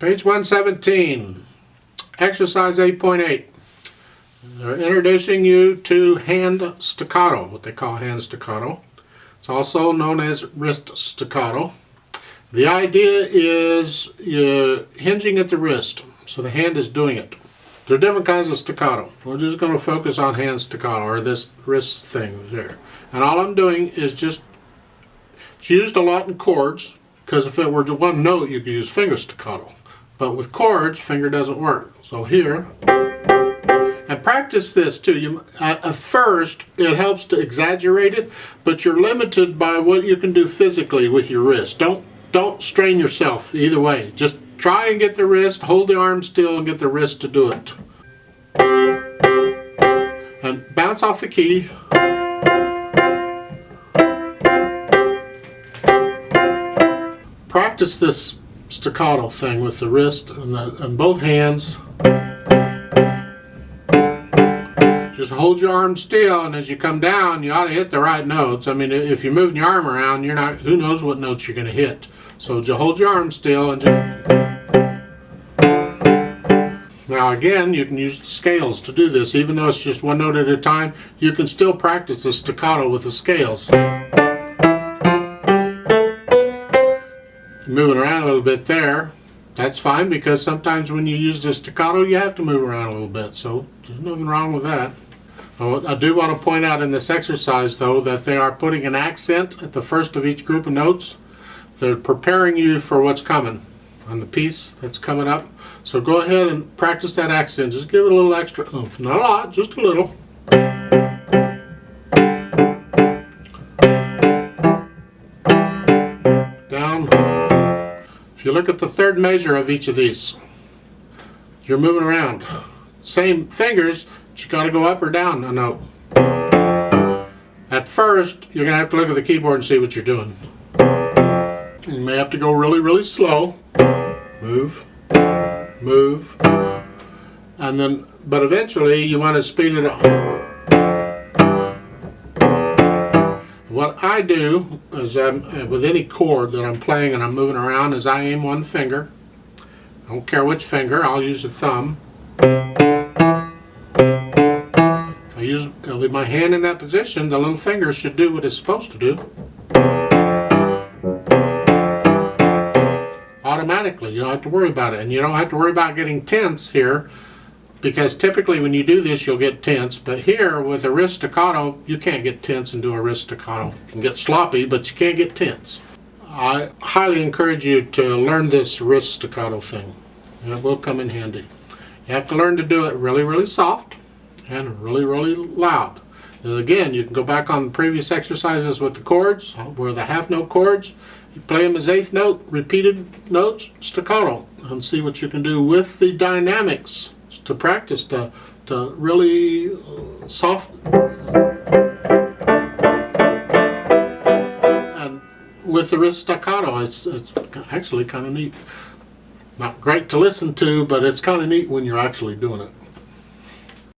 Page 117, exercise 8.8. They're introducing you to hand staccato, what they call hand staccato. It's also known as wrist staccato. The idea is you're hinging at the wrist, so the hand is doing it. There are different kinds of staccato. We're just going to focus on hand staccato, or this wrist thing here. And all I'm doing is just, it's used a lot in chords, because if it were to one note, you could use finger staccato. But with chords, finger doesn't work. So here, and practice this too. At first, it helps to exaggerate it, but you're limited by what you can do physically with your wrist. Don't strain yourself either way. Just try and get the wrist, hold the arm still and get the wrist to do it. And bounce off the key. Practice this staccato thing with the wrist and both hands. Just hold your arm still, and as you come down, you ought to hit the right notes. I mean, if you're moving your arm around, you're not, who knows what notes you're going to hit. So just hold your arm still and just... Now again, you can use the scales to do this. Even though it's just one note at a time, you can still practice the staccato with the scales. Moving around a little bit there, that's fine, because sometimes when you use the staccato you have to move around a little bit, so there's nothing wrong with that. I do want to point out in this exercise though that they are putting an accent at the first of each group of notes. They're preparing you for what's coming on the piece that's coming up, so go ahead and practice that accent. Just give it a little extra oomph, not a lot, just a little. Down. If you look at the third measure of each of these, you're moving around. Same fingers, but you got to go up or down a note. At first, you're going to have to look at the keyboard and see what you're doing. You may have to go really, really slow. Move, move, and then, but eventually you want to speed it up. What I do is with any chord that I'm playing and I'm moving around is I aim one finger. I don't care which finger, I'll use the thumb. If I leave my hand in that position, the little finger should do what it's supposed to do. Automatically, you don't have to worry about it. And you don't have to worry about getting tense here, because typically when you do this you'll get tense, but here with a wrist staccato you can't get tense and do a wrist staccato. You can get sloppy, but you can't get tense. I highly encourage you to learn this wrist staccato thing. It will come in handy. You have to learn to do it really, really soft and really, really loud. And again, you can go back on the previous exercises with the chords, where the half note chords, you play them as eighth note, repeated notes, staccato, and see what you can do with the dynamics to practice to really soft and with the wrist staccato. It's actually kind of neat. Not great to listen to, but it's kind of neat when you're actually doing it.